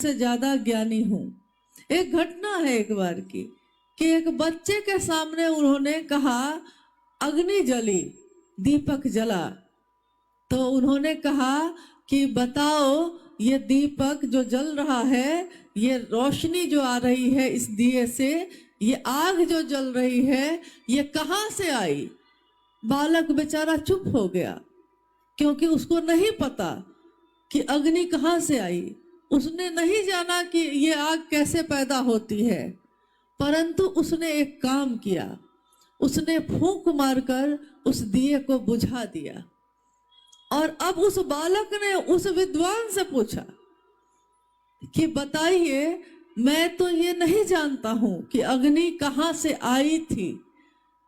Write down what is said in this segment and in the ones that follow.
से ज्यादा ज्ञानी हूँ। एक घटना है एक बार की कि एक बच्चे के सामने उन्होंने कहा अग्नि जली, दीपक जला, तो उन्होंने कहा कि बताओ ये दीपक जो जल रहा है, ये रोशनी जो आ रही है इस दिए से, ये आग जो जल रही है, ये कहाँ से आई। बालक बेचारा चुप हो गया क्योंकि उसको नहीं पता कि अग्नि कहाँ से आई। उसने नहीं जाना कि ये आग कैसे पैदा होती है, परंतु उसने एक काम किया, उसने फूंक मारकर उस दिए को बुझा दिया। और अब उस बालक ने उस विद्वान से पूछा कि बताइए, मैं तो ये नहीं जानता हूं कि अग्नि कहाँ से आई थी,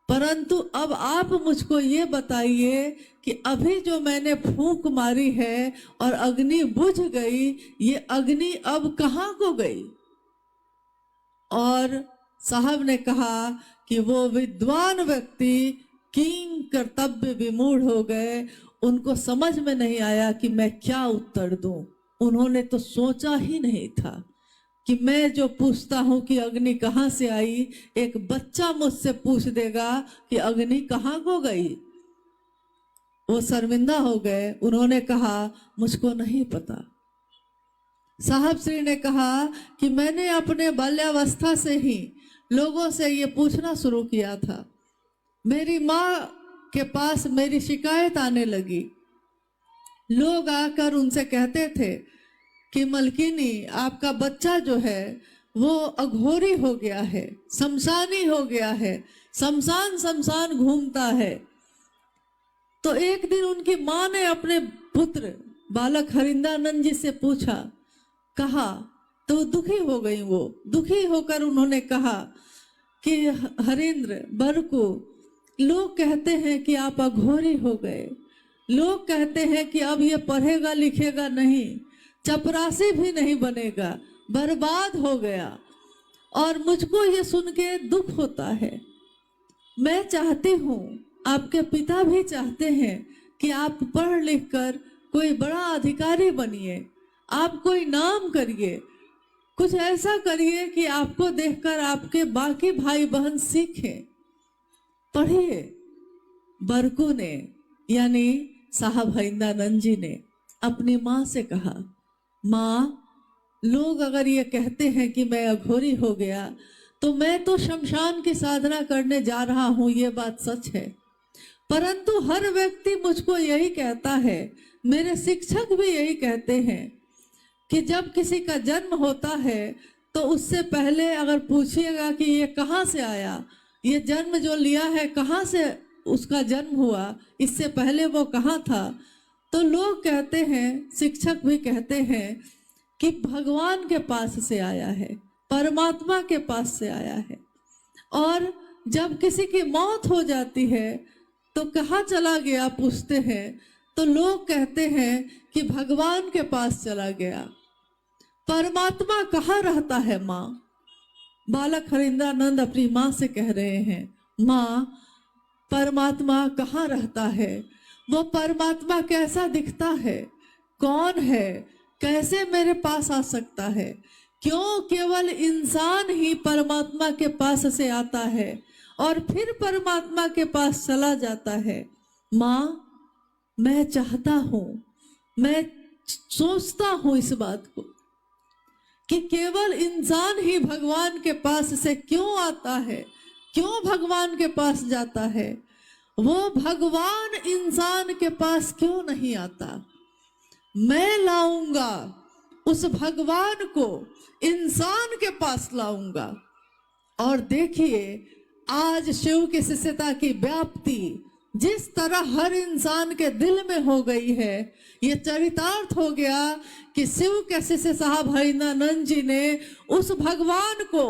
परंतु अब आप मुझको ये बताइए कि अभी जो मैंने फूंक मारी है और अग्नि बुझ गई, ये अग्नि अब कहाँ को गई। और साहब ने कहा कि वो विद्वान व्यक्ति किंग कर्तव्य विमूढ़ हो गए, उनको समझ में नहीं आया कि मैं क्या उत्तर दूं। उन्होंने तो सोचा ही नहीं था कि मैं जो पूछता हूं कि अग्नि कहाँ से आई, एक बच्चा मुझसे पूछ देगा कि अग्नि कहाँ को गई। वो शर्मिंदा हो गए। उन्होंने कहा मुझको नहीं पता। साहब श्री ने कहा कि मैंने अपने बाल्यावस्था से ही लोगों से ये पूछना शुरू किया था। मेरी माँ के पास मेरी शिकायत आने लगी। लोग आकर उनसे कहते थे कि मलकिनी, आपका बच्चा जो है वो अघोरी हो गया है, शमशानी हो गया है, शमशान शमशान घूमता है। तो एक दिन उनकी माँ ने अपने पुत्र बालक हरिंदानंद जी से पूछा, कहा, तो दुखी हो गई। वो दुखी होकर उन्होंने कहा कि हरेंद्र बरकू, लोग कहते हैं कि आप अघोरी हो गए, लोग कहते हैं कि अब ये पढ़ेगा लिखेगा नहीं, चपरासी भी नहीं बनेगा, बर्बाद हो गया। और मुझको ये सुन के दुख होता है। मैं चाहती हूँ, आपके पिता भी चाहते हैं कि आप पढ़ लिख कर कोई बड़ा अधिकारी बनिए, आप कोई नाम करिए, कुछ ऐसा करिए कि आपको देखकर आपके बाकी भाई बहन सीखें। पढ़िए। बरकू ने यानी साहब हरिंदानंद जी ने अपनी माँ से कहा, माँ, लोग अगर ये कहते हैं कि मैं अघोरी हो गया, तो मैं तो शमशान की साधना करने जा रहा हूँ, ये बात सच है। परंतु हर व्यक्ति मुझको यही कहता है, मेरे शिक्षक भी यही कहते हैं कि जब किसी का जन्म होता है तो उससे पहले अगर पूछिएगा कि ये कहाँ से आया, ये जन्म जो लिया है कहाँ से उसका जन्म हुआ, इससे पहले वो कहाँ था, तो लोग कहते हैं, शिक्षक भी कहते हैं कि भगवान के पास से आया है, परमात्मा के पास से आया है। और जब किसी की मौत हो जाती है तो कहाँ चला गया पूछते हैं, तो लोग कहते हैं कि भगवान के पास चला गया। परमात्मा कहाँ रहता है माँ? बालक हरिंदानंद अपनी माँ से कह रहे हैं, माँ, परमात्मा कहाँ रहता है? वो परमात्मा कैसा दिखता है? कौन है? कैसे मेरे पास आ सकता है? क्यों केवल इंसान ही परमात्मा के पास से आता है और फिर परमात्मा के पास चला जाता है? माँ, मैं चाहता हूँ, मैं सोचता हूँ इस बात को कि केवल इंसान ही भगवान के पास से क्यों आता है, क्यों भगवान के पास जाता है? वो भगवान इंसान के पास क्यों नहीं आता? मैं लाऊंगा उस भगवान को, इंसान के पास लाऊंगा। और देखिए, आज शिव की शिष्यता की व्याप्ति जिस तरह हर इंसान के दिल में हो गई है, ये चरितार्थ हो गया कि शिव के शिष्य साहब हरिंदानंद जी ने उस भगवान को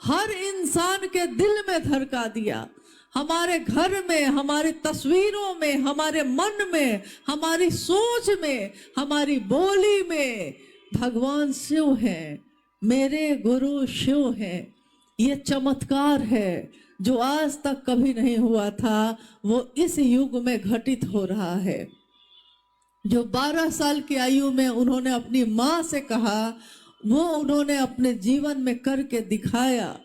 हर इंसान के दिल में धड़का दिया। हमारे घर में, हमारी तस्वीरों में, हमारे मन में, हमारी सोच में, हमारी बोली में भगवान शिव हैं, मेरे गुरु शिव हैं। ये चमत्कार है जो आज तक कभी नहीं हुआ था, वो इस युग में घटित हो रहा है। जो 12 साल की आयु में उन्होंने अपनी माँ से कहा वो उन्होंने अपने जीवन में करके दिखाया।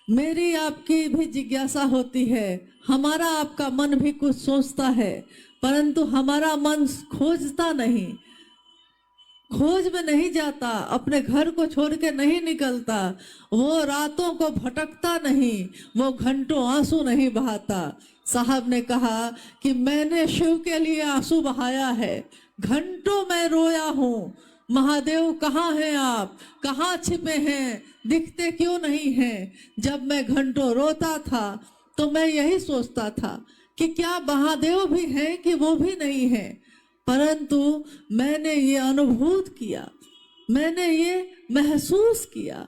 मेरी आपकी भी जिज्ञासा होती है, हमारा आपका मन भी कुछ सोचता है, परंतु हमारा मन खोजता नहीं, खोज में नहीं जाता, अपने घर को छोड़ के नहीं निकलता, वो रातों को भटकता नहीं, वो घंटों आंसू नहीं बहाता। साहब ने कहा कि मैंने शिव के लिए आंसू बहाया है, घंटों मैं रोया हूँ, महादेव कहाँ हैं आप, कहाँ छिपे हैं, दिखते क्यों नहीं हैं। जब मैं घंटों रोता था तो मैं यही सोचता था कि क्या महादेव भी हैं कि वो भी नहीं है। परंतु मैंने ये अनुभूत किया, मैंने ये महसूस किया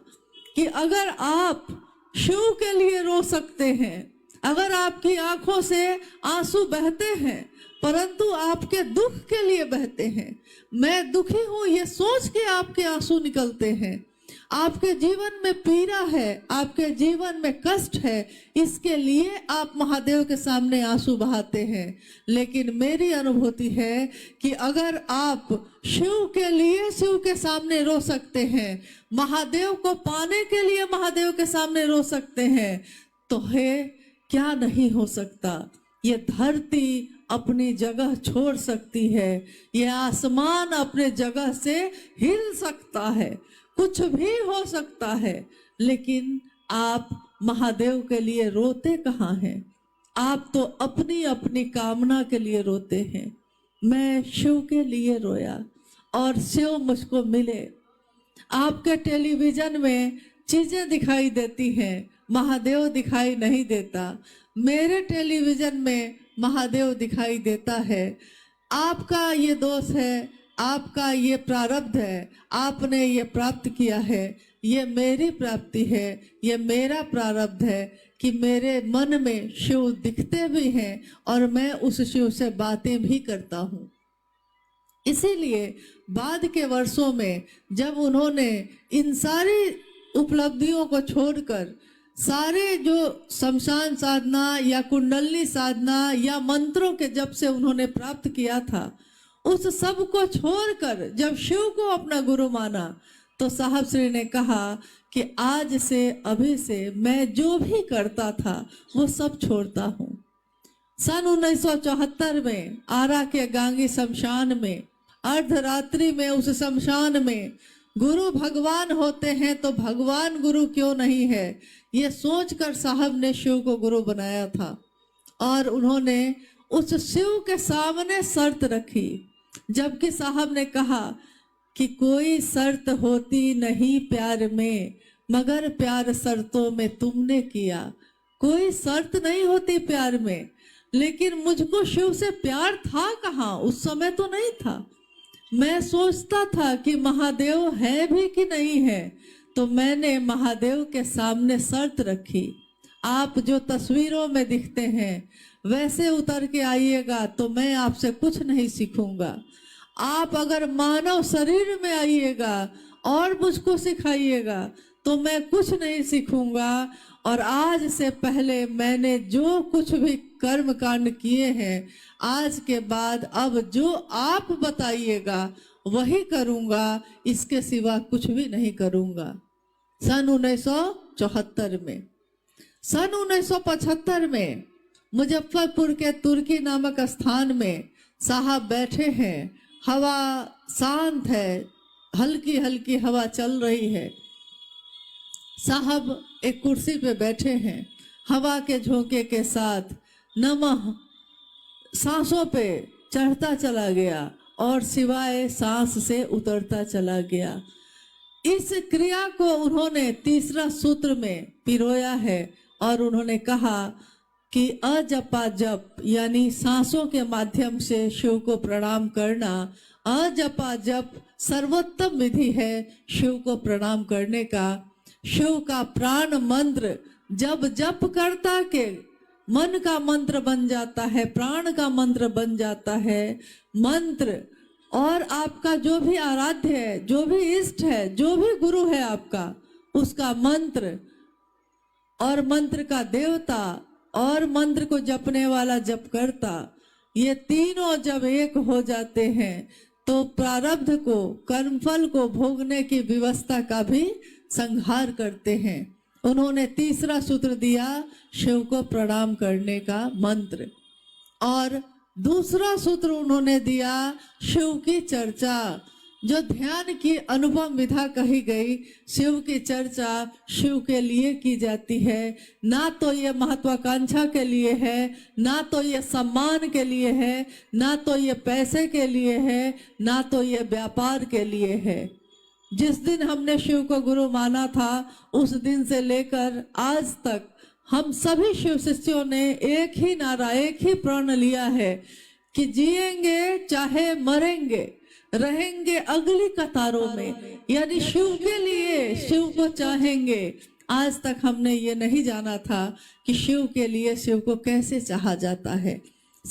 कि अगर आप शिव के लिए रो सकते हैं, अगर आपकी आंखों से आंसू बहते हैं, परंतु आपके दुख के लिए बहते हैं, मैं दुखी हूं ये सोच के आपके आंसू निकलते हैं, आपके जीवन में पीड़ा है, आपके जीवन में कष्ट है, इसके लिए आप महादेव के सामने आंसू बहाते हैं। लेकिन मेरी अनुभूति है कि अगर आप शिव के लिए शिव के सामने रो सकते हैं, महादेव को पाने के लिए महादेव के सामने रो सकते हैं, तो है क्या नहीं हो सकता। ये धरती अपनी जगह छोड़ सकती है, ये आसमान अपने जगह से हिल सकता है, कुछ भी हो सकता है, लेकिन आप महादेव के लिए रोते कहाँ हैं। आप तो अपनी अपनी कामना के लिए रोते हैं। मैं शिव के लिए रोया और शिव मुझको मिले। आपके टेलीविजन में चीजें दिखाई देती हैं, महादेव दिखाई नहीं देता। मेरे टेलीविजन में महादेव दिखाई देता है। आपका ये दोष है, आपका ये प्रारब्ध है, आपने ये प्राप्त किया है, ये मेरी प्राप्ति है, ये मेरा प्रारब्ध है कि मेरे मन में शिव दिखते भी हैं और मैं उस शिव से बातें भी करता हूँ। इसीलिए बाद के वर्षों में जब उन्होंने इन सारी उपलब्धियों को छोड़कर सारे जो शमशान साधना या कुंडलनी साधना या मंत्रों के जप से उन्होंने प्राप्त किया था, उस सब को छोड़कर जब शिव को अपना गुरु माना, तो साहब श्री ने कहा कि आज से अभी से मैं जो भी करता था वो सब छोड़ता हूँ। सन 1974 में आरा के गांगी शमशान में अर्धरात्रि में उस शमशान में गुरु भगवान होते हैं तो भगवान गुरु क्यों नहीं है, ये सोचकर साहब ने शिव को गुरु बनाया था। और उन्होंने उस शिव के सामने शर्त रखी, जबकि साहब ने कहा कि कोई शर्त होती नहीं प्यार में, मगर प्यार शर्तों में तुमने किया। कोई शर्त नहीं होती प्यार में, लेकिन मुझको शिव से प्यार था कहाँ, उस समय तो नहीं था। मैं सोचता था कि महादेव है भी कि नहीं है, तो मैंने महादेव के सामने शर्त रखी, आप जो तस्वीरों में दिखते हैं वैसे उतर के आइएगा तो मैं आपसे कुछ नहीं सीखूंगा। आप अगर मानव शरीर में आइएगा और मुझको सिखाइएगा तो मैं कुछ नहीं सीखूंगा। और आज से पहले मैंने जो कुछ भी कर्म कांड किए हैं, आज के बाद अब जो आप बताइएगा वही करूंगा, इसके सिवा कुछ भी नहीं करूंगा। सन 1974 में, सन 1975 में मुजफ्फरपुर के तुर्की नामक स्थान में साहब बैठे हैं, हवा शांत है, हल्की हल्की हवा चल रही है। साहब एक कुर्सी पे बैठे हैं, हवा के झोंके के साथ नमः सांसों पे चढ़ता चला गया और सिवाय सांस से उतरता चला गया। इस क्रिया को उन्होंने तीसरा सूत्र में पिरोया है और उन्होंने कहा कि अजपा जप यानी सांसों के माध्यम से शिव को प्रणाम करना, अजपा जप सर्वोत्तम विधि है शिव को प्रणाम करने का। शिव का प्राण मंत्र जब जप करता के मन का मंत्र बन जाता है, प्राण का मंत्र बन जाता है। मंत्र और आपका जो भी आराध्य है, जो भी इष्ट है, जो भी गुरु है आपका, उसका मंत्र और मंत्र का देवता और मंत्र को जपने वाला जप करता, ये तीनों जब एक हो जाते हैं तो प्रारब्ध को, कर्मफल को भोगने की व्यवस्था का भी संहार करते हैं। उन्होंने तीसरा सूत्र दिया शिव को प्रणाम करने का मंत्र, और दूसरा सूत्र उन्होंने दिया शिव की चर्चा। जो ध्यान की अनुपम विधा कही गई, शिव की चर्चा शिव के लिए की जाती है, ना तो ये महत्वाकांक्षा के लिए है, ना तो ये सम्मान के लिए है, ना तो ये पैसे के लिए है, ना तो ये व्यापार के लिए है। जिस दिन हमने शिव को गुरु माना था, उस दिन से लेकर आज तक हम सभी शिव शिष्यों ने एक ही नारा, एक ही प्रण लिया है कि जिएंगे चाहे मरेंगे, रहेंगे अगली कतारों में, यानी शिव के लिए, शिव को चाहेंगे। आज तक हमने ये नहीं जाना था कि शिव के लिए शिव को कैसे चाहा जाता है।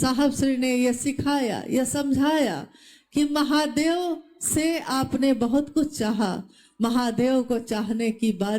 साहब श्री ने ये सिखाया, ये समझाया कि महादेव से आपने बहुत कुछ चाहा, महादेव को चाहने की बारी